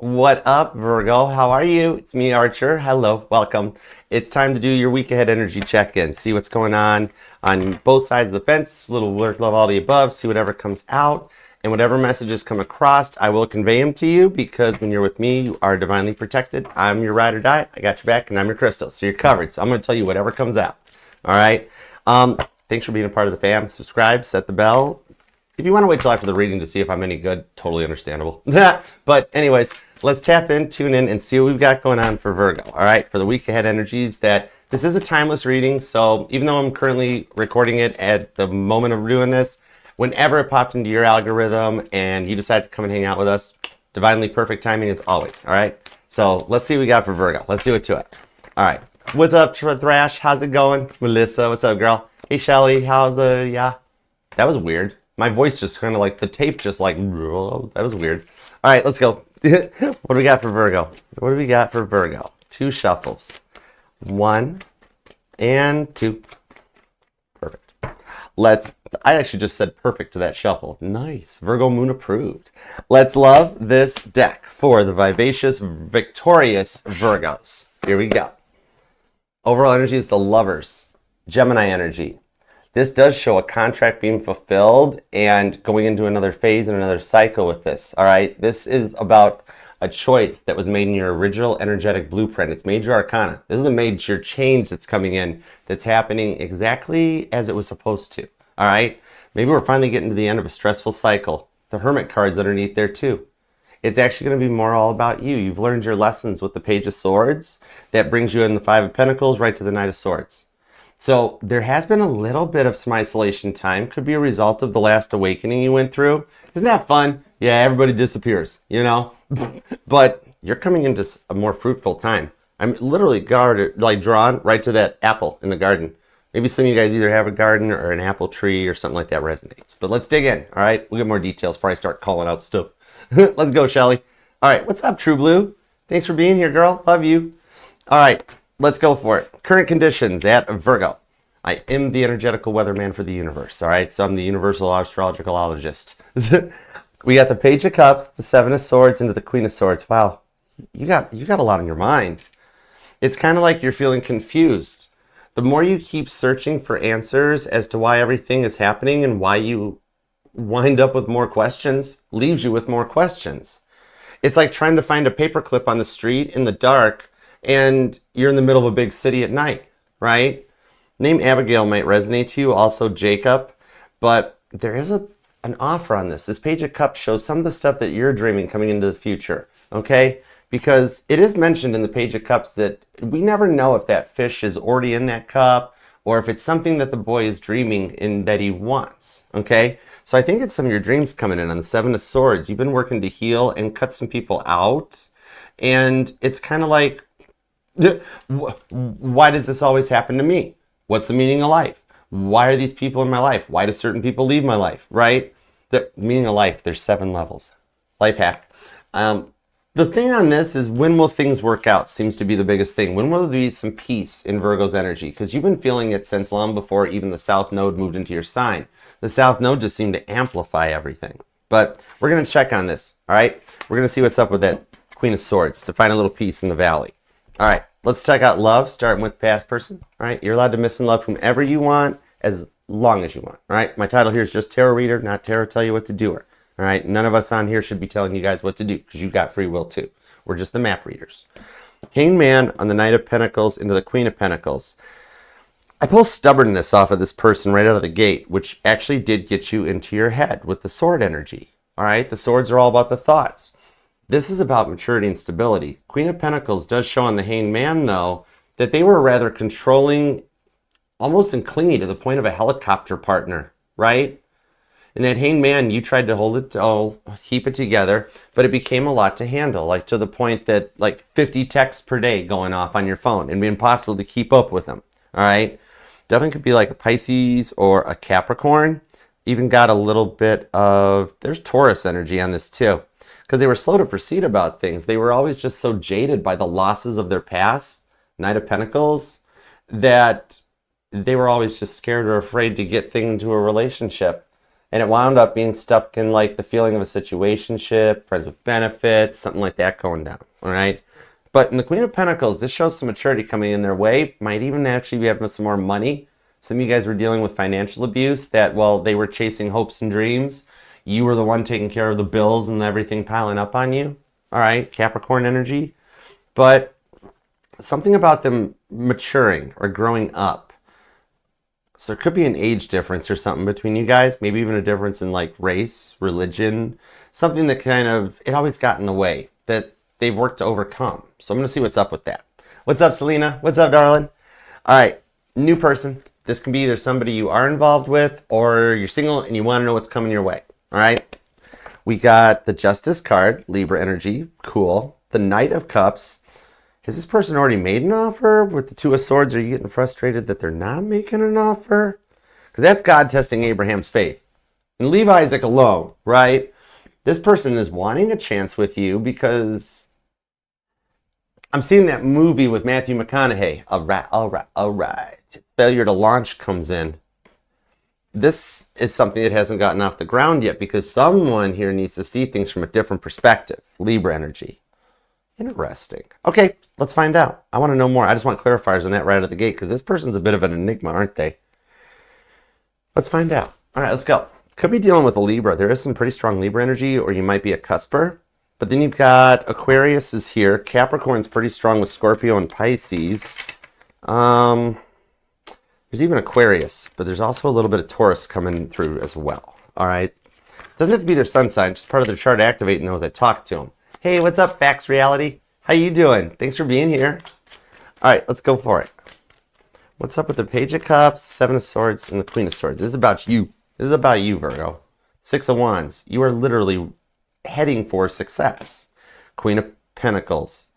What up, Virgo? How are you? It's me, Archer. Hello, welcome. It's time to do your week ahead energy check-in. See what's going on both sides of the fence. Little work, love, all the above. See whatever comes out. And whatever messages come across, I will convey them to you because when you're with me, you are divinely protected. I'm your ride or die. I got your back and I'm your crystal. So you're covered. So I'm going to tell you whatever comes out. All right? Thanks for being a part of the fam. Subscribe, set the bell. If you want to wait till after the reading to see if I'm any good, totally understandable. But anyways, let's tap in, tune in, and see what we've got going on for Virgo. All right, for the week ahead energies. This is a timeless reading, so even though I'm currently recording it at the moment of doing this, whenever it popped into your algorithm and you decide to come and hang out with us, divinely perfect timing as always. All right, so let's see what we got for Virgo. Let's do it to it. All right, what's up, Thrash? How's it going? Melissa, what's up, girl? Hey, Shelly, how's yeah? That was weird. My voice just kind of like, the tape just like, that was weird. All right, let's go. What do we got for Virgo? What do we got for Virgo? 2 shuffles. 1 and 2. Perfect. I actually just said perfect to that shuffle. Nice. Virgo moon approved. Let's love this deck for the vivacious, victorious Virgos. Here we go. Overall energy is the Lovers. Gemini energy. This does show a contract being fulfilled and going into another phase and another cycle with this, all right? This is about a choice that was made in your original energetic blueprint. It's major arcana. This is a major change that's coming in that's happening exactly as it was supposed to, all right? Maybe we're finally getting to the end of a stressful cycle. The Hermit card's underneath there too. It's actually going to be more all about you. You've learned your lessons with the Page of Swords. That brings you in the Five of Pentacles right to the Knight of Swords. So there has been a little bit of some isolation time. Could be a result of the last awakening you went through. Isn't that fun? Yeah, everybody disappears, you know? But you're coming into a more fruitful time. I'm literally drawn right to that apple in the garden. Maybe some of you guys either have a garden or an apple tree or something like that resonates. But let's dig in, all right? We'll get more details before I start calling out stuff. Let's go, Shelly. All right, what's up, True Blue? Thanks for being here, girl. Love you. All right. Let's go for it. Current conditions at Virgo. I am the energetical weatherman for the universe. All right, so I'm the universal astrologist. We got the Page of Cups, the Seven of Swords, into the Queen of Swords. Wow, you got a lot on your mind. It's kind of like you're feeling confused. The more you keep searching for answers as to why everything is happening and why you wind up with more questions, leaves you with more questions. It's like trying to find a paperclip on the street in the dark and you're in the middle of a big city at night, right? Name Abigail might resonate to you, also Jacob, but there is an offer on this. This Page of Cups shows some of the stuff that you're dreaming coming into the future, okay? Because it is mentioned in the Page of Cups that we never know if that fish is already in that cup or if it's something that the boy is dreaming in that he wants, okay? So I think it's some of your dreams coming in on the Seven of Swords. You've been working to heal and cut some people out, and it's kind of like, why does this always happen to me? What's the meaning of life? Why are these people in my life? Why do certain people leave my life, right? The meaning of life, there's 7 levels. Life hack. The thing on this is, when will things work out seems to be the biggest thing. When will there be some peace in Virgo's energy? Because you've been feeling it since long before even the South Node moved into your sign. The South Node just seemed to amplify everything. But we're going to check on this, all right? We're going to see what's up with that Queen of Swords to find a little peace in the valley. All right, let's check out love, starting with past person. All right, you're allowed to miss and love whomever you want as long as you want. All right, my title here is just tarot reader, not tarot tell you what to do. All right, none of us on here should be telling you guys what to do because you've got free will too. We're just the map readers. Hanged Man on the Knight of Pentacles into the Queen of Pentacles. I pull stubbornness off of this person right out of the gate, which actually did get you into your head with the sword energy. All right, the swords are all about the thoughts. This is about maturity and stability. Queen of Pentacles does show on the Hanged Man, though, that they were rather controlling, almost and clingy to the point of a helicopter partner, right? In that Hanged Man, you tried to hold it, keep it together, but it became a lot to handle, like to the point that like 50 texts per day going off on your phone and be impossible to keep up with them, all right? Definitely could be like a Pisces or a Capricorn. Even got a little bit of, there's Taurus energy on this too. Because they were slow to proceed about things. They were always just so jaded by the losses of their past, Knight of Pentacles, that they were always just scared or afraid to get things into a relationship. And it wound up being stuck in like the feeling of a situationship, friends with benefits, something like that going down. All right. But in the Queen of Pentacles, this shows some maturity coming in their way. Might even actually be having some more money. Some of you guys were dealing with financial abuse that while they were chasing hopes and dreams, you were the one taking care of the bills and everything piling up on you. All right. Capricorn energy. But something about them maturing or growing up. So there could be an age difference or something between you guys, maybe even a difference in like race, religion, something that kind of, it always got in the way that they've worked to overcome. So I'm going to see what's up with that. What's up, Selena? What's up, darling? All right, new person. This can be either somebody you are involved with or you're single and you want to know what's coming your way. All right. We got the Justice card, Libra energy. Cool. The Knight of Cups. Has this person already made an offer? With the Two of Swords, are you getting frustrated that they're not making an offer? Because that's God testing Abraham's faith. And leave Isaac alone, right? This person is wanting a chance with you because I'm seeing that movie with Matthew McConaughey. All right. Failure to launch comes in. This is something that hasn't gotten off the ground yet because someone here needs to see things from a different perspective. Libra energy. Interesting. Okay, let's find out. I want to know more. I just want clarifiers on that right out of the gate because this person's a bit of an enigma, aren't they? Let's find out. All right, let's go. Could be dealing with a Libra. There is some pretty strong Libra energy, or you might be a cusper. But then you've got Aquarius is here. Capricorn's pretty strong with Scorpio and Pisces. There's even Aquarius, but there's also a little bit of Taurus coming through as well. All right. Doesn't have to be their sun sign, just part of their chart activating those that talk to them. Hey, what's up, Facts Reality? How you doing? Thanks for being here. All right, let's go for it. What's up with the Page of Cups, Seven of Swords, and the Queen of Swords? This is about you. This is about you, Virgo. Six of Wands. You are literally heading for success. Queen of Pentacles.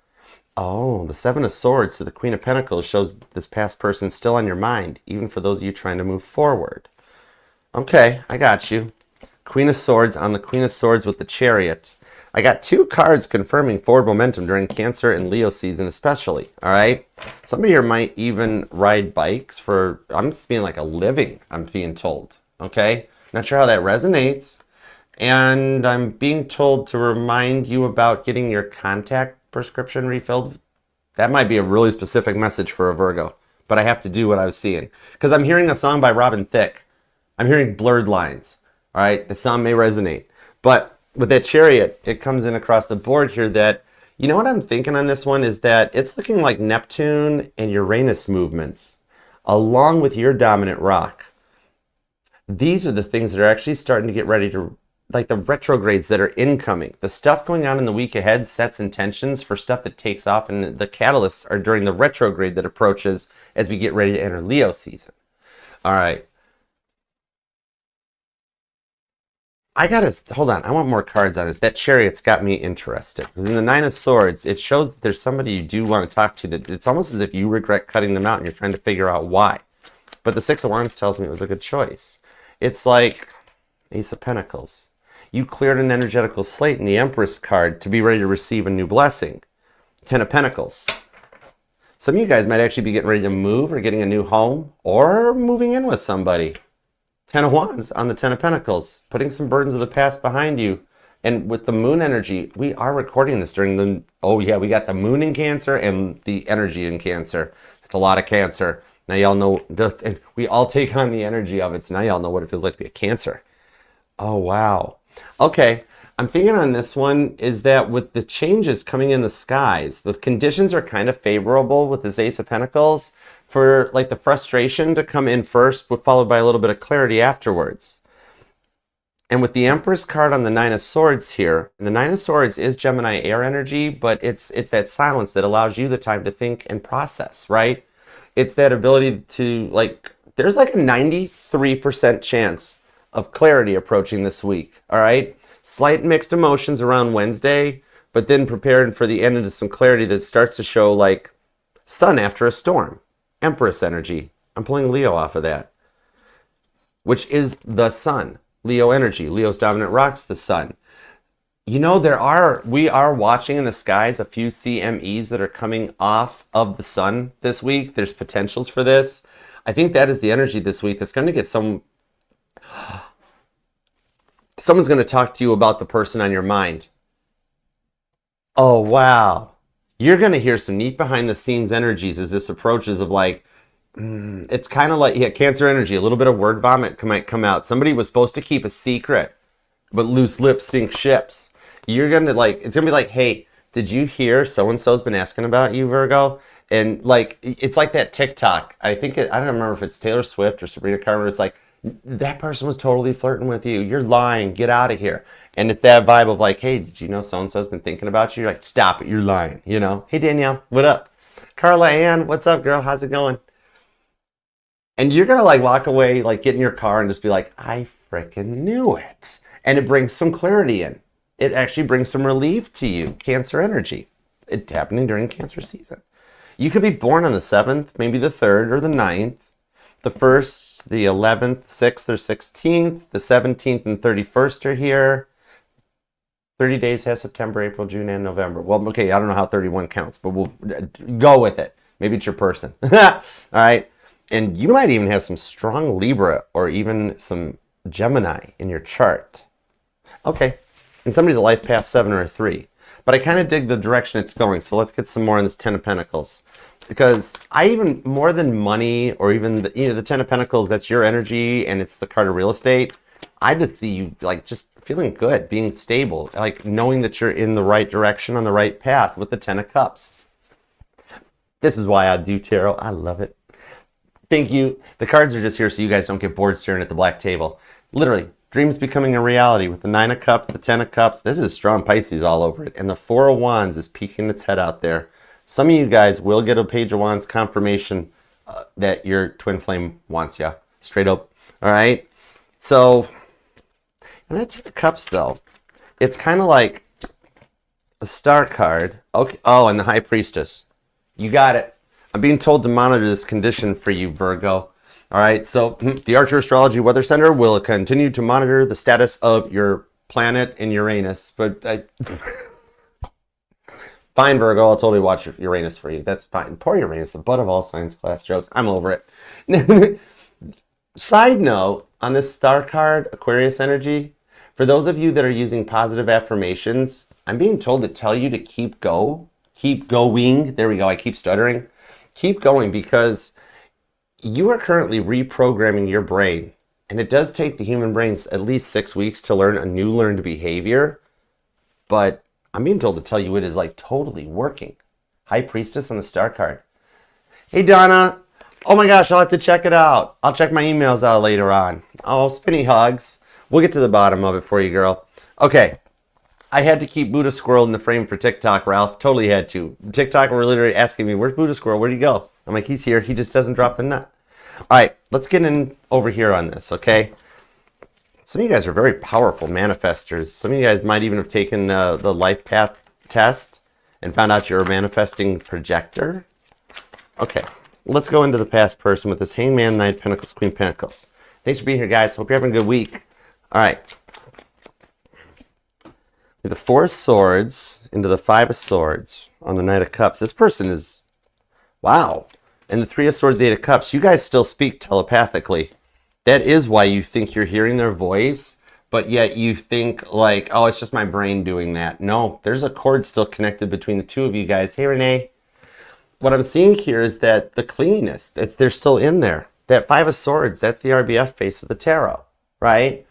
Oh, the Seven of Swords to the Queen of Pentacles shows this past person still on your mind, even for those of you trying to move forward. Okay, I got you. Queen of Swords on the Queen of Swords with the Chariot. I got two cards confirming forward momentum during Cancer and Leo season especially, all right? Somebody here might even ride bikes for, I'm just being like a living, I'm being told, okay? Not sure how that resonates. And I'm being told to remind you about getting your contact prescription refilled. That might be a really specific message for a Virgo, but I have to do what I was seeing. Because I'm hearing a song by Robin Thicke. I'm hearing blurred lines, all right? The song may resonate, but with that Chariot, it comes in across the board here that, you know what I'm thinking on this one is that it's looking like Neptune and Uranus movements, along with your dominant rock. These are the things that are actually starting to get ready to, like the retrogrades that are incoming. The stuff going on in the week ahead sets intentions for stuff that takes off, and the catalysts are during the retrograde that approaches as we get ready to enter Leo season. All right. Hold on, I want more cards on this. That Chariot's got me interested. In the Nine of Swords, it shows that there's somebody you do want to talk to. That it's almost as if you regret cutting them out and you're trying to figure out why. But the Six of Wands tells me it was a good choice. It's like Ace of Pentacles. You cleared an energetical slate in the Empress card to be ready to receive a new blessing. Ten of Pentacles. Some of you guys might actually be getting ready to move or getting a new home or moving in with somebody. Ten of Wands on the Ten of Pentacles, putting some burdens of the past behind you. And with the moon energy, we are recording this during the, oh yeah, we got the moon in Cancer and the energy in Cancer. It's a lot of Cancer. Now y'all know, and we all take on the energy of it, so now y'all know what it feels like to be a Cancer. Oh, wow. Okay, I'm thinking on this one is that with the changes coming in the skies, the conditions are kind of favorable with this Ace of Pentacles for like the frustration to come in first, followed by a little bit of clarity afterwards. And with the Empress card on the Nine of Swords here, and the Nine of Swords is Gemini air energy, but it's that silence that allows you the time to think and process, right? It's that ability to like, there's like a 93% chance of clarity approaching this week, all right? Slight mixed emotions around Wednesday, but then prepared for the end into some clarity that starts to show like sun after a storm. Empress energy. I'm pulling Leo off of that, which is the sun. Leo energy. Leo's dominant rock's the sun. You know, we are watching in the skies a few CMEs that are coming off of the sun this week. There's potentials for this. I think that is the energy this week that's going to get some, Someone's going to talk to you about the person on your mind. Oh, wow. You're going to hear some neat behind the scenes energies as this approaches of like, it's kind of like, yeah, Cancer energy, a little bit of word vomit might come out. Somebody was supposed to keep a secret, but loose lips sink ships. You're going to like, it's going to be like, hey, did you hear so-and-so's been asking about you, Virgo? And like, it's like that TikTok. I think, I don't remember if it's Taylor Swift or Sabrina Carpenter. It's like, that person was totally flirting with you. You're lying. Get out of here. And it's that vibe of like, hey, did you know so-and-so's been thinking about you? You're like, stop it. You're lying. You know? Hey, Danielle, what up? Carla Ann, what's up, girl? How's it going? And you're going to like walk away, like get in your car and just be like, I freaking knew it. And it brings some clarity in. It actually brings some relief to you. Cancer energy. It's happening during Cancer season. You could be born on the 7th, maybe the 3rd or the 9th, the 1st, the 11th, 6th or 16th, the 17th and 31st are here. 30 days has September, April, June, and November. Well, okay, I don't know how 31 counts, but we'll go with it. Maybe it's your person. All right. And you might even have some strong Libra or even some Gemini in your chart. Okay. And somebody's a life path 7 or a 3. But I kind of dig the direction it's going. So let's get some more on this 10 of Pentacles. Because I even, more than money or even the 10 of Pentacles, that's your energy and it's the card of real estate. I just see you like just feeling good, being stable, like knowing that you're in the right direction, on the right path with the 10 of Cups. This is why I do tarot. I love it. Thank you. The cards are just here so you guys don't get bored staring at the black table. Literally, dreams becoming a reality with the 9 of Cups, the 10 of Cups. This is strong Pisces all over it. And the 4 of Wands is peeking its head out there. Some of you guys will get a Page of Wands confirmation that your twin flame wants you. Straight up. All right? So, and that 10 of Cups, though, it's kind of like a star card. Okay. Oh, and the High Priestess. You got it. I'm being told to monitor this condition for you, Virgo. All right, so the Archer Astrology Weather Center will continue to monitor the status of your planet in Uranus. But fine, Virgo, I'll totally watch Uranus for you. That's fine. Poor Uranus, the butt of all science class jokes. I'm over it. Side note, on this star card, Aquarius energy, for those of you that are using positive affirmations, I'm being told to tell you to keep going. There we go, I keep stuttering. Keep going, because you are currently reprogramming your brain. And it does take the human brains at least 6 weeks to learn a new learned behavior. But I'm being told to tell you it is like totally working. High Priestess on the star card. Hey, Donna. Oh my gosh, I'll have to check it out. I'll check my emails out later on. Oh, spinny hugs. We'll get to the bottom of it for you, girl. Okay. I had to keep Buddha Squirrel in the frame for TikTok, Ralph. Totally had to. TikTok were literally asking me, where's Buddha Squirrel? Where'd he go? I'm like, he's here. He just doesn't drop the nut. All right, let's get in over here on this, okay? Some of you guys are very powerful manifestors. Some of you guys might even have taken the life path test and found out you're a manifesting projector. Okay, let's go into the past person with this Hangman, Knight of Pentacles, Queen of Pentacles. Thanks for being here, guys. Hope you're having a good week. All right. With the 4 of Swords into the 5 of Swords on the Knight of Cups. This person is, wow. And the 3 of Swords, the 8 of Cups. You guys still speak telepathically. That is why you think you're hearing their voice, but yet you think like, oh, it's just my brain doing that. No, there's a cord still connected between the two of you guys. Hey, Renee. What I'm seeing here is that the cleanliness, they're still in there. That 5 of Swords, that's the RBF face of the tarot, right?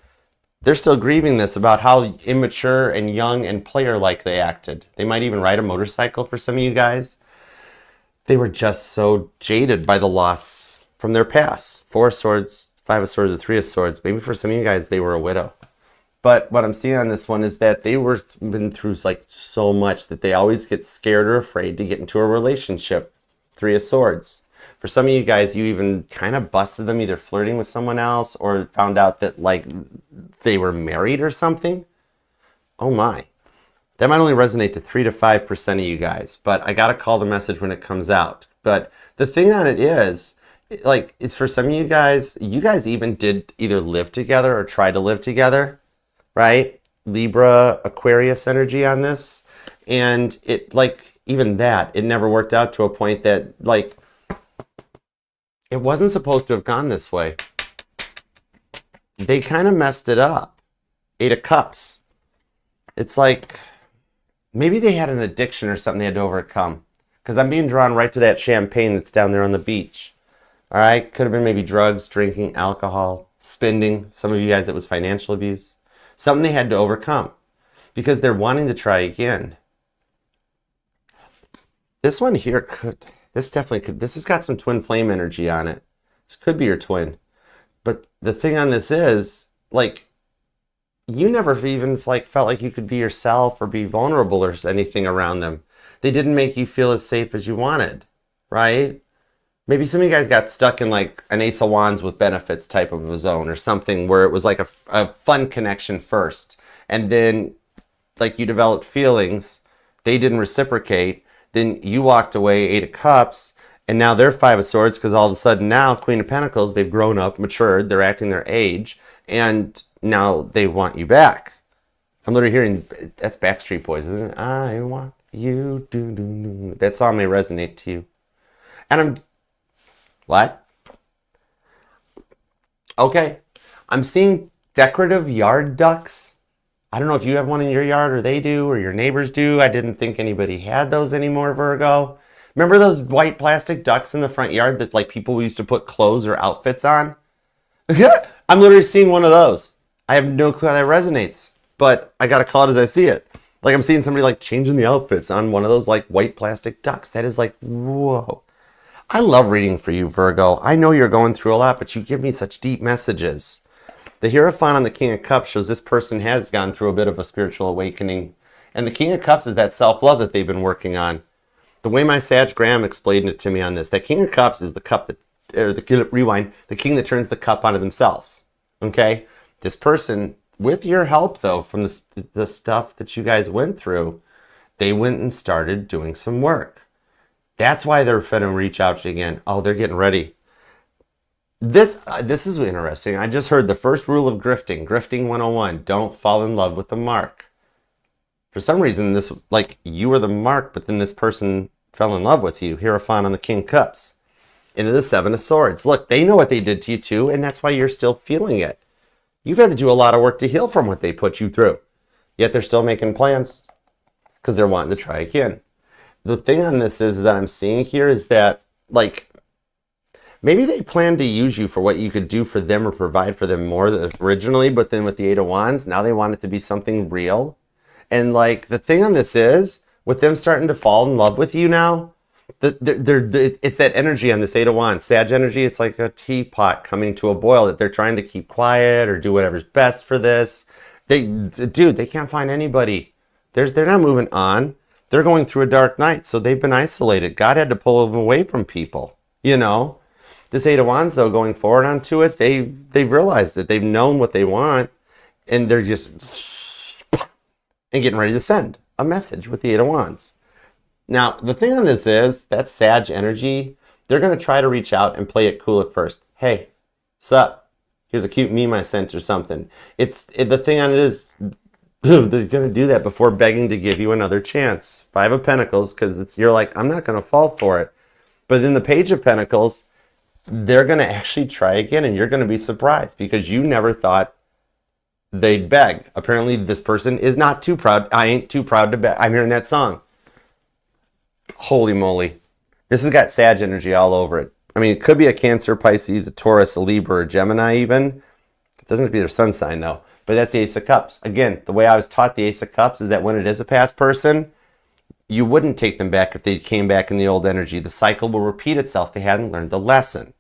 They're still grieving this about how immature and young and player-like they acted. They might even ride a motorcycle for some of you guys. They were just so jaded by the loss from their past. 4 of Swords, 5 of Swords, and 3 of Swords. Maybe for some of you guys, they were a widow. But what I'm seeing on this one is that they were been through like so much that they always get scared or afraid to get into a relationship. 3 of Swords. For some of you guys, you even kind of busted them either flirting with someone else or found out that like they were married or something. Oh my. That might only resonate to 3 to 5% of you guys, but I got to call the message when it comes out. But the thing on it is, like, it's for some of you guys even did either live together or try to live together, right? Libra, Aquarius energy on this. And it, like, even that, it never worked out to a point that, like, it wasn't supposed to have gone this way. They kind of messed it up. Eight of Cups. It's like maybe they had an addiction or something they had to overcome. Because I'm being drawn right to that champagne that's down there on the beach. All right? Could have been maybe drugs, drinking, alcohol, spending. Some of you guys, it was financial abuse. Something they had to overcome. Because they're wanting to try again. This one here this has got some twin flame energy on it. This could be your twin. But the thing on this is, like, you never even like felt like you could be yourself or be vulnerable or anything around them. They didn't make you feel as safe as you wanted, right? Maybe some of you guys got stuck in like an Ace of Wands with benefits type of a zone or something where it was like a fun connection first. And then like you developed feelings, they didn't reciprocate. Then you walked away, Eight of Cups, and now they're Five of Swords because all of a sudden now, Queen of Pentacles, they've grown up, matured, they're acting their age, and now they want you back. I'm literally hearing, that's Backstreet Boys, isn't it? I want you, do. That song may resonate to you. And what? Okay, I'm seeing decorative yard ducks. I don't know if you have one in your yard or they do or your neighbors do. I didn't think anybody had those anymore, Virgo. Remember those white plastic ducks in the front yard that like people used to put clothes or outfits on? I'm literally seeing one of those. I have no clue how that resonates, but I gotta call it as I see it. Like I'm seeing somebody like changing the outfits on one of those like white plastic ducks. That is like, whoa. I love reading for you, Virgo. I know you're going through a lot, but you give me such deep messages. The Hierophant on the King of Cups shows this person has gone through a bit of a spiritual awakening. And the King of Cups is that self-love that they've been working on. The way my Sag Graham explained it to me on this, that King of Cups is the cup that, or the king that turns the cup onto themselves. Okay? This person, with your help though, from the stuff that you guys went through, they went and started doing some work. That's why they're finna reach out to you again. Oh, they're getting ready. This is interesting. I just heard the first rule of grifting. Grifting 101. Don't fall in love with the mark. For some reason, this like you were the mark, but then this person fell in love with you. Hierophant on the King of Cups. Into the Seven of Swords. Look, they know what they did to you too, and that's why you're still feeling it. You've had to do a lot of work to heal from what they put you through. Yet they're still making plans because they're wanting to try again. The thing on this is that I'm seeing here is that, like, maybe they planned to use you for what you could do for them or provide for them more than originally, but then with the Eight of Wands, now they want it to be something real. And, like, the thing on this is, with them starting to fall in love with you now, it's that energy on this Eight of Wands. Sag energy, it's like a teapot coming to a boil that they're trying to keep quiet or do whatever's best for this. They can't find anybody. They're not moving on. They're going through a dark night, so they've been isolated. God had to pull them away from people, you know. This Eight of Wands, though, going forward onto it, they've realized that they've known what they want, and they're just and getting ready to send a message with the Eight of Wands. Now, the thing on this is, that Sag energy, they're going to try to reach out and play it cool at first. Hey, sup? Here's a cute meme I sent or something. The thing on it is, they're going to do that before begging to give you another chance. Five of Pentacles, because you're like, I'm not going to fall for it. But in the Page of Pentacles, they're going to actually try again, and you're going to be surprised because you never thought they'd beg. Apparently, this person is not too proud. I ain't too proud to beg. I'm hearing that song. Holy moly. This has got Sag energy all over it. I mean, it could be a Cancer, Pisces, a Taurus, a Libra, or a Gemini even. It doesn't have to be their sun sign, though. But that's the Ace of Cups. Again, the way I was taught the Ace of Cups is that when it is a past person, you wouldn't take them back if they came back in the old energy. The cycle will repeat itself. They hadn't learned the lesson.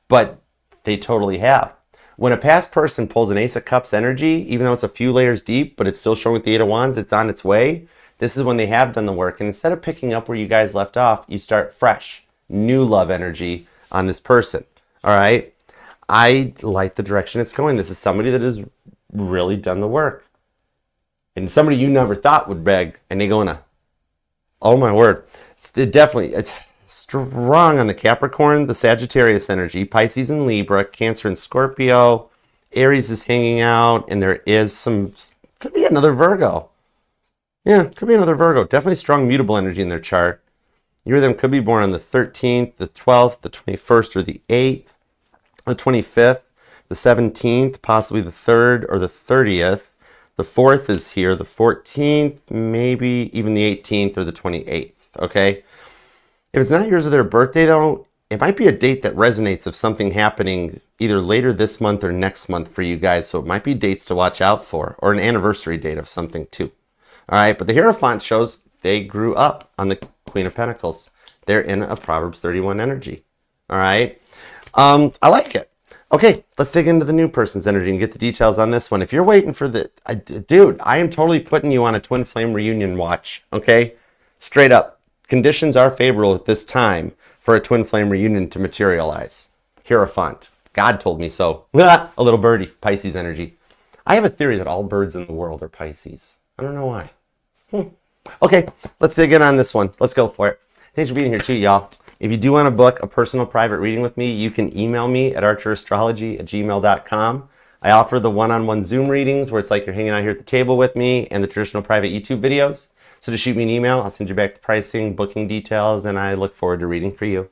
But they totally have. When a past person pulls an Ace of Cups energy, even though it's a few layers deep, but it's still showing with the Eight of Wands, it's on its way. This is when they have done the work. And instead of picking up where you guys left off, you start fresh, new love energy on this person. All right? I like the direction it's going. This is somebody that has really done the work. And somebody you never thought would beg, and they gonna, oh my word. It's strong on the Capricorn, the Sagittarius energy, Pisces and Libra, Cancer and Scorpio, Aries is hanging out, and there is some, could be another Virgo. Yeah, could be another Virgo. Definitely strong mutable energy in their chart. You or them could be born on the 13th, the 12th, the 21st, or the 8th, the 25th, the 17th, possibly the 3rd or the 30th. The 4th is here, the 14th, maybe even the 18th or the 28th, okay? If it's not yours or their birthday, though, it might be a date that resonates of something happening either later this month or next month for you guys, so it might be dates to watch out for, or an anniversary date of something too. All right, but the Hierophant shows they grew up on the Queen of Pentacles. They're in a Proverbs 31 energy. All right, I like it. Okay, let's dig into the new person's energy and get the details on this one. If you're waiting for the, dude, I am totally putting you on a twin flame reunion watch, okay? Straight up. Conditions are favorable at this time for a twin flame reunion to materialize. Hierophant. God told me so. A little birdie. Pisces energy. I have a theory that all birds in the world are Pisces. I don't know why. Okay, let's dig in on this one. Let's go for it. Thanks for being here too, y'all. If you do want to book a personal private reading with me, you can email me at archerastrology@gmail.com. I offer the one-on-one Zoom readings where it's like you're hanging out here at the table with me, and the traditional private YouTube videos. So just shoot me an email. I'll send you back the pricing, booking details, and I look forward to reading for you.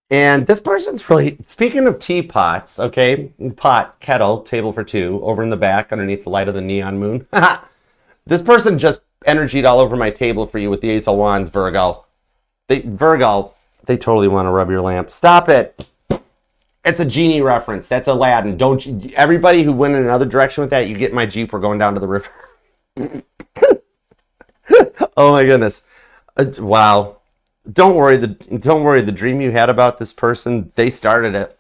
And this person's really, speaking of teapots, okay, pot, kettle, table for two, over in the back underneath the light of the neon moon. This person just energied all over my table for you with the Ace of Wands, Virgo. Virgo, they totally want to rub your lamp. Stop it. It's a genie reference. That's Aladdin. Don't you, everybody who went in another direction with that, you get my Jeep. We're going down to the river. Oh my goodness. Wow. Don't worry. The dream you had about this person, they started it.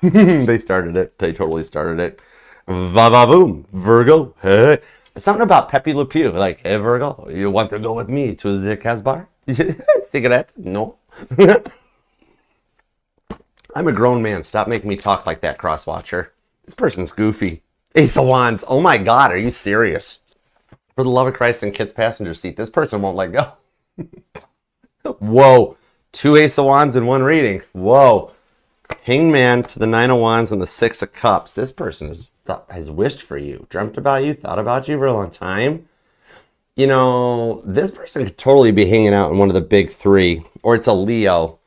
They started it. They totally started it. Va-va-boom. Virgo. Hey. Something about Pepe Le Pew. Like, hey, Virgo, you want to go with me to the Casbah? Cigarette? No. I'm a grown man. Stop making me talk like that, cross-watcher. This person's goofy. Ace of Wands. Oh my God, are you serious? For the love of Christ and kids' passenger seat, this person won't let go. Whoa. 2 Ace of Wands in one reading. Whoa. Hangman to the 9 of Wands and the 6 of Cups. This person has wished for you, dreamt about you, thought about you for a long time. You know, this person could totally be hanging out in one of the big 3, or it's a Leo.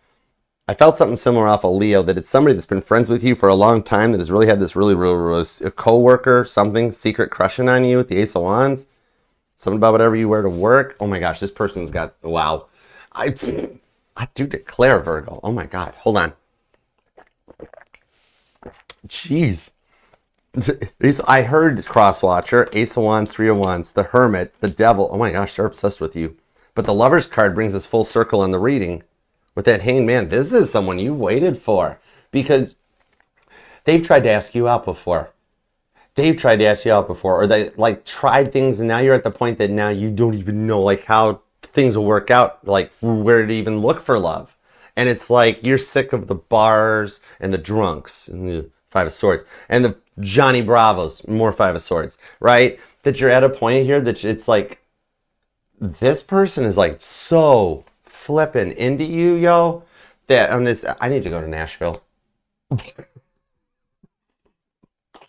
I felt something similar off a Leo, that it's somebody that's been friends with you for a long time that has really had this really a co-worker, something, secret crushing on you with the Ace of Wands. Something about whatever you wear to work. Oh my gosh, this person's got, wow. I do declare, Virgo. Oh my God, hold on. Jeez. I heard cross-watcher, Ace of Wands, 3 of Wands, the Hermit, the Devil. Oh my gosh, they're obsessed with you. But the Lover's card brings us full circle in the reading with that Hanged Man. This is someone you've waited for because they've tried to ask you out before. Or they like tried things, and now you're at the point that now you don't even know like how things will work out, like where to even look for love. And it's like you're sick of the bars and the drunks and the 5 of Swords and the Johnny Bravos, more 5 of Swords, right? That you're at a point here that it's like this person is like so flipping into you, yo, that on this, I need to go to Nashville.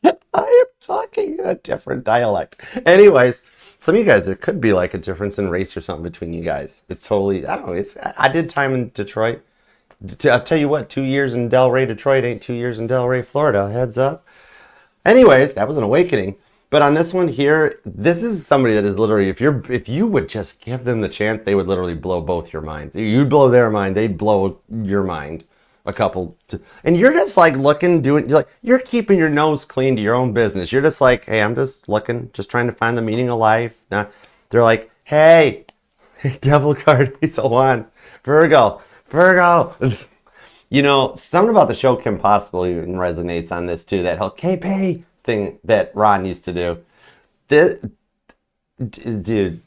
I am talking in a different dialect. Anyways, some of you guys, there could be like a difference in race or something between you guys. It's totally, I don't know. I did time in Detroit. I'll tell you what, 2 years in Delray, Detroit ain't 2 years in Delray, Florida. Heads up. Anyways, that was an awakening. But on this one here, this is somebody that is literally, if you would just give them the chance, they would literally blow both your minds. You'd blow their mind, they'd blow your mind. And you're just like you're keeping your nose clean to your own business. You're just like, hey, I'm just looking, just trying to find the meaning of life. Now, they're like, hey, Devil card, Ace of Wands, Virgo. You know, something about the show Kim Possible even resonates on this too. That whole KP thing that Ron used to do. Dude,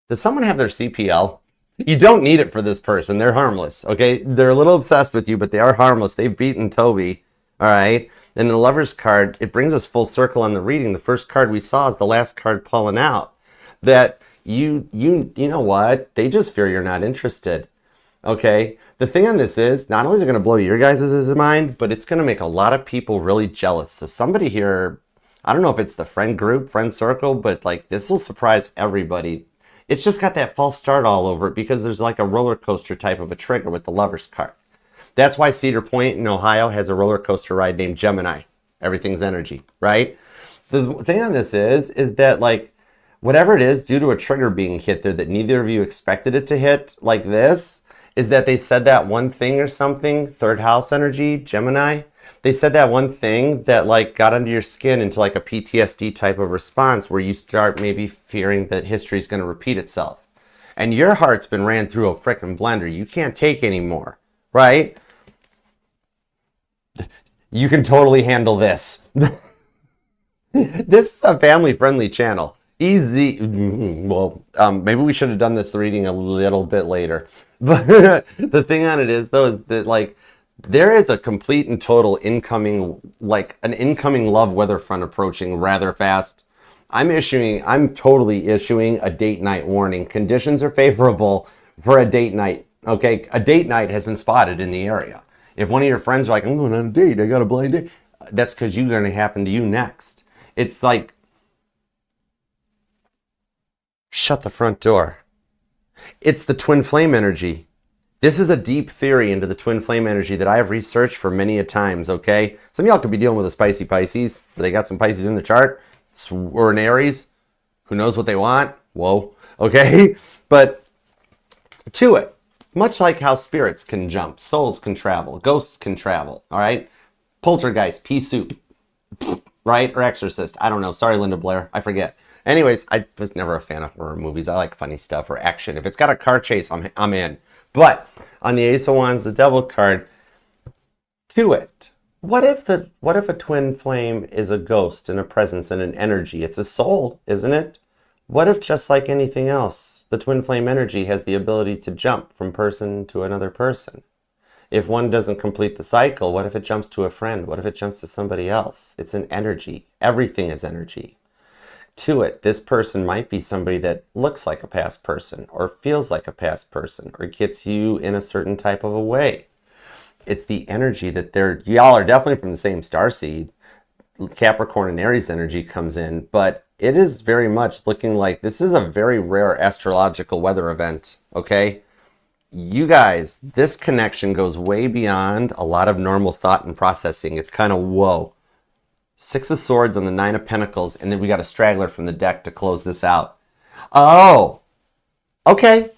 does someone have their CPL? You don't need it for this person. They're harmless, okay? They're a little obsessed with you, but they are harmless. They've beaten Toby, all right? And the Lover's card, it brings us full circle on the reading. The first card we saw is the last card pulling out. That you know what? They just fear you're not interested, okay? The thing on this is, not only is it going to blow your guys' mind, but it's going to make a lot of people really jealous. So somebody here, I don't know if it's the friend group, friend circle, but like this will surprise everybody. It's just got that false start all over it because there's like a roller coaster type of a trigger with the Lover's card. That's why Cedar Point in Ohio has a roller coaster ride named Gemini. Everything's energy, right? The thing on this is that like whatever it is due to a trigger being hit there that neither of you expected it to hit like this, is that they said that one thing or something, third house energy, Gemini, they said that one thing that like got under your skin into like a PTSD type of response where you start maybe fearing that history is going to repeat itself. And your heart's been ran through a frickin' blender. You can't take anymore, right? You can totally handle this. This is a family-friendly channel. Easy. Well, maybe we should have done this reading a little bit later. But the thing on it is, though, is that like there is a complete and total incoming, like an incoming love weather front approaching rather fast. I'm totally issuing a date night warning. Conditions are favorable for a date night. Okay, a date night has been spotted in the area. If one of your friends are like, I'm going on a date, I got a blind date, that's because you're going to happen to you next. It's like, shut the front door. It's the twin flame energy. This is a deep theory into the twin flame energy that I have researched for many a times, okay? Some of y'all could be dealing with a spicy Pisces. They got some Pisces in the chart. Or an Aries. Who knows what they want? Whoa. Okay? But to it. Much like how spirits can jump, souls can travel, ghosts can travel, all right? Poltergeist, pea soup, right? Or Exorcist. I don't know. Sorry, Linda Blair. I forget. Anyways, I was never a fan of horror movies. I like funny stuff or action. If it's got a car chase, I'm in. But on the Ace of Wands, the Devil card, to it. What if a twin flame is a ghost and a presence and an energy? It's a soul, isn't it? What if, just like anything else, the twin flame energy has the ability to jump from person to another person? If one doesn't complete the cycle, what if it jumps to a friend? What if it jumps to somebody else? It's an energy. Everything is energy. To it, this person might be somebody that looks like a past person or feels like a past person or gets you in a certain type of a way. It's the energy that y'all are definitely from the same starseed. Capricorn and Aries energy comes in, but it is very much looking like this is a very rare astrological weather event, okay? You guys, this connection goes way beyond a lot of normal thought and processing. It's kind of whoa. Six of Swords on the Nine of Pentacles, and then we got a straggler from the deck to close this out. Oh, okay.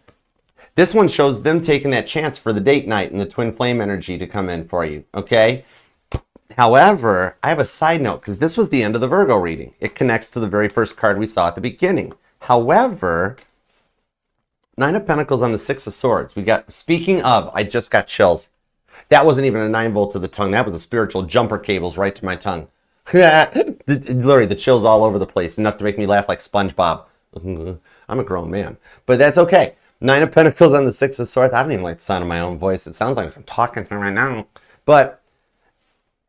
This one shows them taking that chance for the date night and the twin flame energy to come in for you, okay? However, I have a side note because this was the end of the Virgo reading. It connects to the very first card we saw at the beginning. However, Nine of Pentacles on the Six of Swords. Speaking of, I just got chills. That wasn't even a 9 volt to the tongue. That was a spiritual jumper cables right to my tongue. Literally, the chills all over the place. Enough to make me laugh like SpongeBob. I'm a grown man. But that's okay. Nine of Pentacles on the Six of Swords. I don't even like the sound of my own voice. It sounds like I'm talking to him right now. But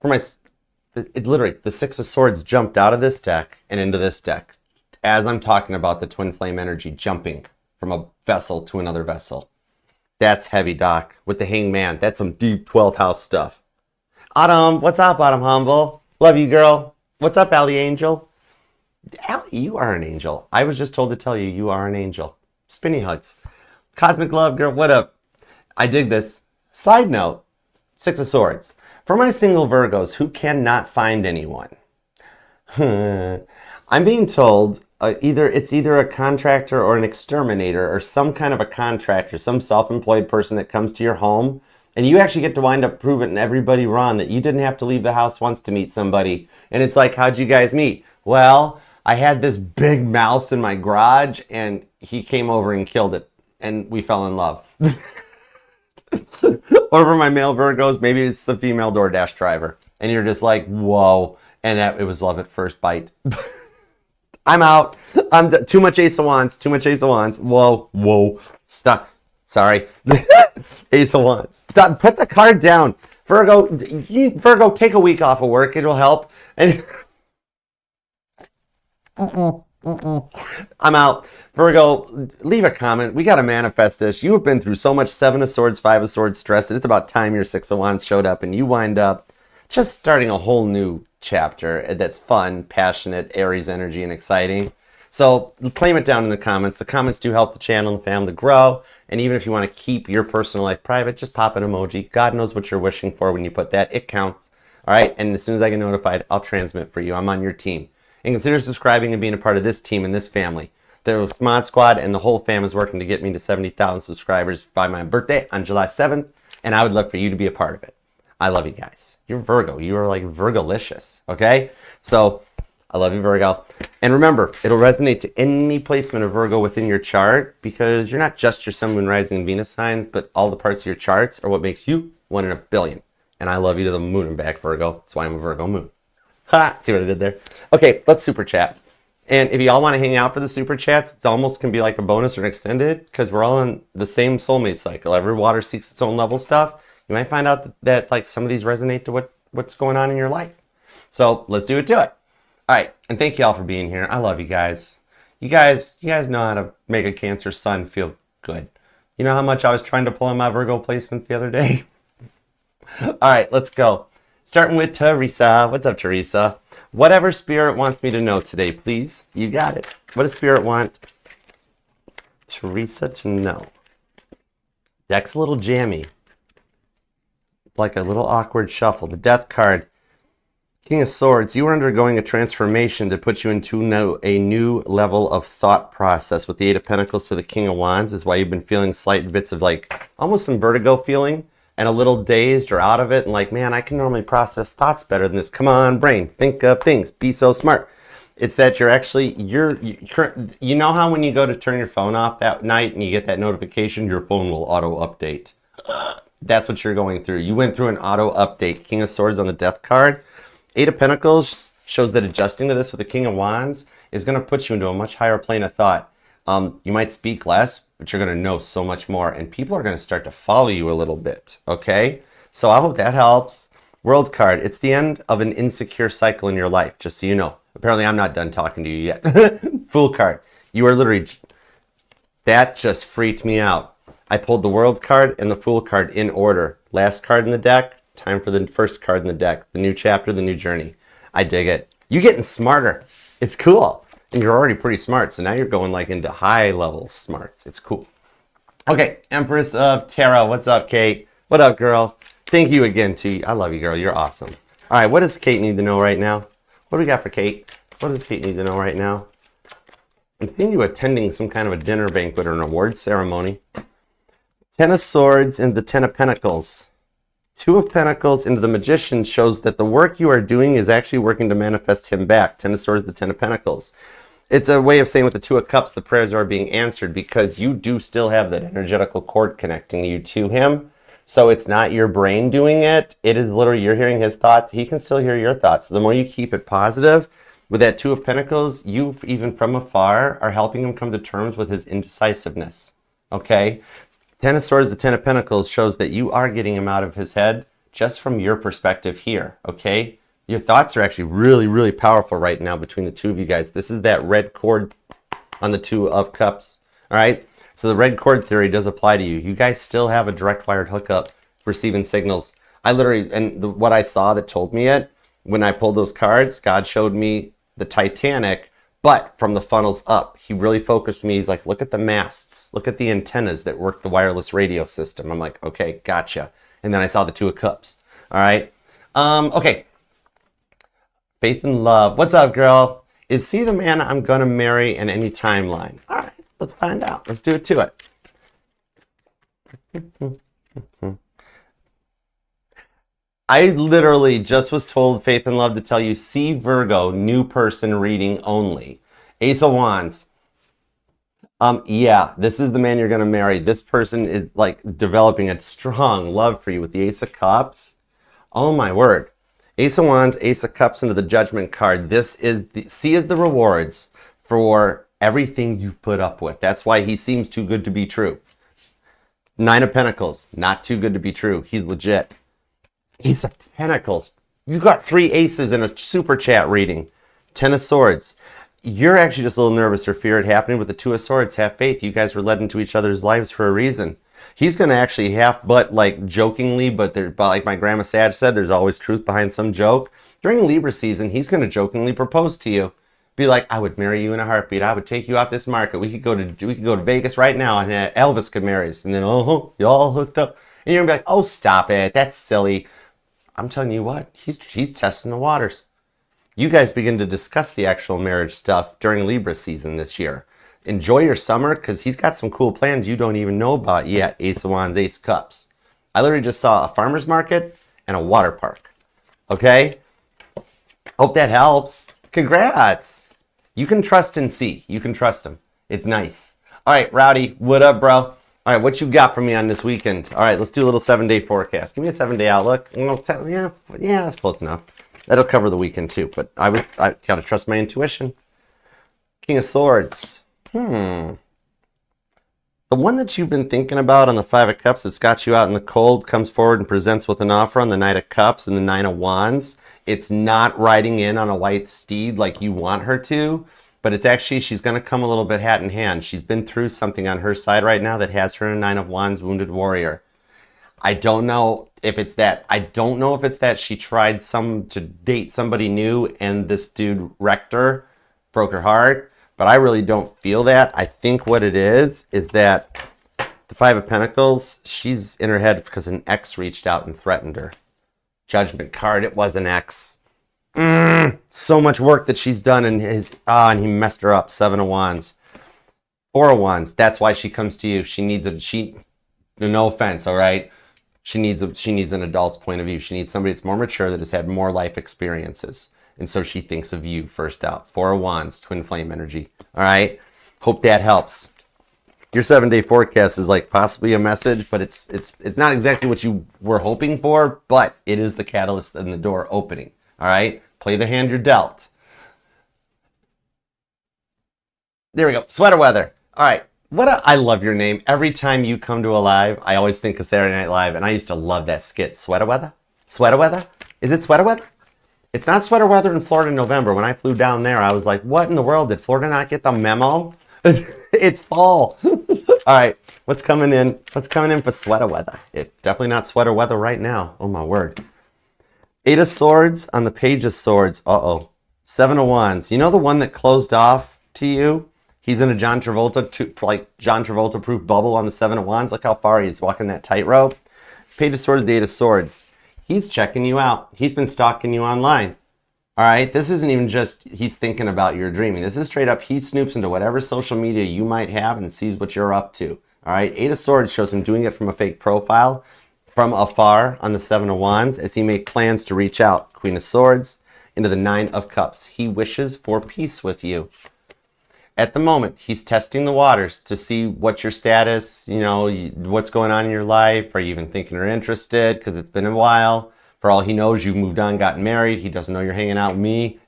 literally, the Six of Swords jumped out of this deck and into this deck as I'm talking about the twin flame energy jumping from a vessel to another vessel. That's heavy, Doc. With the Hangman, that's some deep 12th house stuff. Autumn, what's up, Autumn Humble? Love you, girl. What's up, Allie Angel? Allie, you are an angel. I was just told to tell you, you are an angel. Spinny hugs. Cosmic Love, girl, what up? I dig this. Side note, Six of Swords. For my single Virgos who cannot find anyone, I'm being told it's either a contractor or an exterminator or some kind of a contractor, some self-employed person that comes to your home, and you actually get to wind up proving everybody wrong that you didn't have to leave the house once to meet somebody. And it's like, how'd you guys meet? Well, I had this big mouse in my garage, and he came over and killed it, and we fell in love. Or for my male Virgos, maybe it's the female DoorDash driver. And you're just like, whoa. And it was love at first bite. I'm out. Too much Ace of Wands. Too much Ace of Wands. Whoa. Stop. Sorry. Ace of Wands. Stop. Put the card down. Virgo, take a week off of work. It'll help. And I'm out. Virgo, leave a comment. We got to manifest this. You have been through so much Seven of Swords, Five of Swords stress that it's about time your Six of Wands showed up and you wind up just starting a whole new chapter that's fun, passionate, Aries energy, and exciting. So claim it down in the comments. The comments do help the channel and the family grow. And even if you want to keep your personal life private, just pop an emoji. God knows what you're wishing for when you put that. It counts. All right. And as soon as I get notified, I'll transmit for you. I'm on your team. and consider subscribing and being a part of this team and this family. The Mod Squad and the whole fam is working to get me to 70,000 subscribers by my birthday on July 7th, and I would love for you to be a part of it. I love you guys. You're Virgo. You are like Virgolicious, okay? So I love you, Virgo. And remember, it'll resonate to any placement of Virgo within your chart, because you're not just your Sun, Moon, Rising, and Venus signs, but all the parts of your charts are what makes you 1 in a billion. And I love you to the moon and back, Virgo. That's why I'm a Virgo moon. Ha! See what I did there? Okay, let's super chat. And if you all want to hang out for the super chats, it almost can be like a bonus or an extended, because we're all in the same soulmate cycle. Every water seeks its own level stuff. You might find out that like some of these resonate to what's going on in your life. So let's do it to it. All right, and thank you all for being here. I love you guys. You guys know how to make a Cancer sun feel good. You know how much I was trying to pull in my Virgo placements the other day? All right, let's go. Starting with Teresa. What's up, Teresa? Whatever Spirit wants me to know today, please. You got it. What does Spirit want Teresa to know? Deck's a little jammy. Like a little awkward shuffle. The Death card. King of Swords, you are undergoing a transformation that puts you into a new level of thought process. With the Eight of Pentacles to the King of Wands is why you've been feeling slight bits of like almost some vertigo feeling and a little dazed or out of it, and like, man, I can normally process thoughts better than this. Come on, brain, think of things, be so smart. It's that you're actually, you know how when you go to turn your phone off that night and you get that notification, your phone will auto update. That's what you're going through. You went through an auto update. King of Swords on the Death card. Eight of Pentacles shows that adjusting to this with the King of Wands is going to put you into a much higher plane of thought. You might speak less, but you're going to know so much more, and people are going to start to follow you a little bit, okay? So I hope that helps. World card, it's the end of an insecure cycle in your life, just so you know. Apparently I'm not done talking to you yet. Fool card, you are literally, that just freaked me out. I pulled the World card and the Fool card in order. Last card in the deck, time for the first card in the deck. The new chapter, the new journey. I dig it. You're getting smarter. It's cool. And you're already pretty smart, so now you're going like into high level smarts. It's cool. Okay, Empress of Tarot. What's up, Kate? What up, girl? Thank you again, T. I love you, girl. You're awesome. All right, what does Kate need to know right now? What do we got for Kate? What does Kate need to know right now? I'm seeing you attending some kind of a dinner banquet or an awards ceremony. Ten of Swords and the Ten of Pentacles. Two of Pentacles into the Magician shows that the work you are doing is actually working to manifest him back. Ten of Swords, the Ten of Pentacles. It's a way of saying with the Two of Cups, the prayers are being answered because you do still have that energetical cord connecting you to him. So it's not your brain doing it. It is literally you're hearing his thoughts. He can still hear your thoughts. So the more you keep it positive, with that Two of Pentacles, you, even from afar, are helping him come to terms with his indecisiveness. Okay? Ten of Swords, the Ten of Pentacles shows that you are getting him out of his head just from your perspective here, okay? Your thoughts are actually really, really powerful right now between the two of you guys. This is that red cord on the Two of Cups, all right? So the red cord theory does apply to you. You guys still have a direct wired hookup receiving signals. I literally, and what I saw that told me it, when I pulled those cards, God showed me the Titanic, but from the funnels up. He really focused me. He's like, look at the masts. Look at the antennas that work the wireless radio system. I'm like, okay, gotcha. And then I saw the Two of Cups. All right. Okay. Faith and Love. What's up, girl? Is he the man I'm going to marry in any timeline? All right. Let's find out. Let's do it to it. I literally just was told, Faith and Love, to tell you, see Virgo, new person reading only. Ace of Wands. Yeah, this is the man you're going to marry. This person is like developing a strong love for you with the Ace of Cups. Oh my word. Ace of Wands, Ace of Cups into the Judgment card. This is the, C is the rewards for everything you've put up with. That's why he seems too good to be true. Nine of Pentacles, not too good to be true. He's legit. Ace of Pentacles. You got 3 aces in a super chat reading. Ten of Swords. You're actually just a little nervous or fear it happening with the Two of Swords. Have faith. You guys were led into each other's lives for a reason. He's going to actually half, but like jokingly, but like my grandma Sag said, there's always truth behind some joke. During Libra season, he's going to jokingly propose to you. Be like, I would marry you in a heartbeat. I would take you out this market. We could go to Vegas right now, and Elvis could marry us. And then, oh, you all hooked up. And you're going to be like, oh, stop it. That's silly. I'm telling you what, he's testing the waters. You guys begin to discuss the actual marriage stuff during Libra season this year. Enjoy your summer because he's got some cool plans you don't even know about yet. Ace of Wands, Ace of Cups. I literally just saw a farmer's market and a water park. Okay? Hope that helps. Congrats. You can trust and see. You can trust him. It's nice. All right, Rowdy, what up, bro? All right, what you got for me on this weekend? All right, let's do a little 7-day forecast. Give me a 7-day outlook. Yeah, that's close enough. That'll cover the weekend too, but I gotta trust my intuition. King of Swords. The one that you've been thinking about on the 5 of Cups that's got you out in the cold comes forward and presents with an offer on the Knight of Cups and the 9 of Wands. It's not riding in on a white steed like you want her to, but it's actually, she's going to come a little bit hat in hand. She's been through something on her side right now that has her in a 9 of Wands, Wounded Warrior. I don't know if it's that. I don't know if it's that she tried to date somebody new and this dude wrecked her, broke her heart, but I really don't feel that. I think what it is that the 5 of Pentacles, she's in her head because an ex reached out and threatened her. Judgment card, it was an ex. So much work that she's done and he messed her up. 7 of Wands. 4 of Wands, that's why she comes to you. No offense, all right? She needs an adult's point of view. She needs somebody that's more mature, that has had more life experiences. And so she thinks of you first out. 4 of Wands, twin flame energy. All right? Hope that helps. Your 7-day forecast is like possibly a message, but it's not exactly what you were hoping for, but it is the catalyst and the door opening. All right? Play the hand you're dealt. There we go. Sweater weather. All right. I love your name. Every time you come to a live, I always think of Saturday Night Live, and I used to love that skit. Sweater weather? Sweater weather? Is it sweater weather? It's not sweater weather in Florida in November. When I flew down there, I was like, what in the world? Did Florida not get the memo? It's fall. All right. What's coming in? What's coming in for sweater weather? It's definitely not sweater weather right now. Oh, my word. 8 of Swords on the Page of Swords. Uh-oh. 7 of Wands. You know the one that closed off to you? He's in a John Travolta proof bubble on the 7 of Wands. Look how far he's walking that tightrope. Page of Swords, the 8 of Swords. He's checking you out. He's been stalking you online. All right? This isn't even just he's thinking about your dreaming. This is straight up he snoops into whatever social media you might have and sees what you're up to. All right? 8 of Swords shows him doing it from a fake profile from afar on the 7 of Wands as he makes plans to reach out. Queen of Swords into the 9 of Cups. He wishes for peace with you. At the moment, he's testing the waters to see what's your status, what's going on in your life. Are you even thinking or interested? Because it's been a while. For all he knows, you've moved on, gotten married. He doesn't know you're hanging out with me.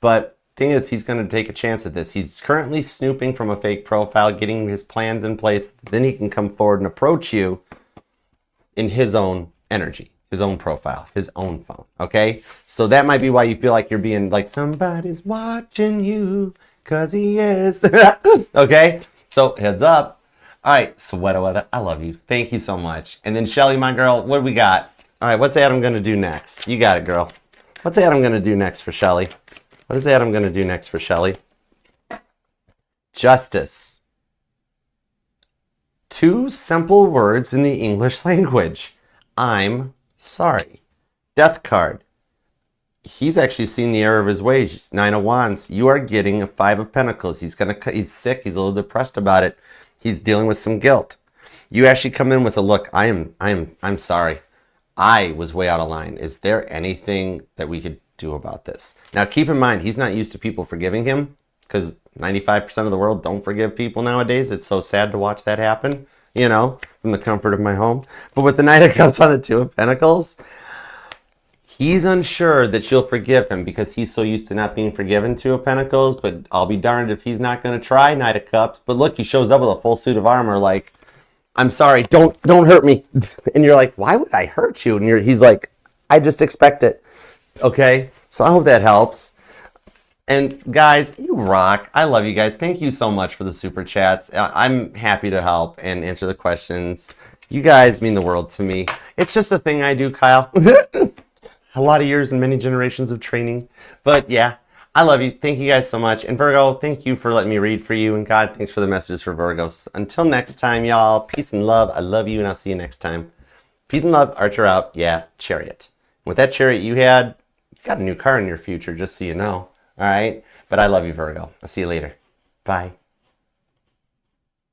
But thing is, he's going to take a chance at this. He's currently snooping from a fake profile, getting his plans in place. Then he can come forward and approach you in his own energy, his own profile, his own phone. Okay? So that might be why you feel like you're being like, somebody's watching you. Because he is. Okay? So, heads up. All right, sweater weather. I love you. Thank you so much. And then, Shelly, my girl, what do we got? All right, what's Adam going to do next? You got it, girl. What's Adam going to do next for Shelly? What is Adam going to do next for Shelly? Justice. 2 simple words in the English language. I'm sorry. Death card. He's actually seen the error of his ways. 9 of Wands. You are getting a 5 of Pentacles. He's sick. He's a little depressed about it. He's dealing with some guilt. You actually come in with a look. I'm sorry. I was way out of line. Is there anything that we could do about this? Now, keep in mind, he's not used to people forgiving him because 95% of the world don't forgive people nowadays. It's so sad to watch that happen, from the comfort of my home. But with the Knight of Cups on the 2 of Pentacles, he's unsure that she'll forgive him because he's so used to not being forgiven. 2 of Pentacles, but I'll be darned if he's not going to try. Knight of Cups. But look, he shows up with a full suit of armor like, I'm sorry, don't hurt me. And you're like, why would I hurt you? And he's like, I just expect it. Okay? So I hope that helps. And guys, you rock. I love you guys. Thank you so much for the super chats. I'm happy to help and answer the questions. You guys mean the world to me. It's just a thing I do, Kyle. A lot of years and many generations of training. But yeah, I love you. Thank you guys so much. And Virgo, thank you for letting me read for you. And God, thanks for the messages for Virgos. Until next time, y'all, peace and love. I love you, and I'll see you next time. Peace and love. Archer out. Yeah, Chariot. With that Chariot you had, got a new car in your future, just so you know. All right? But I love you, Virgo. I'll see you later. Bye.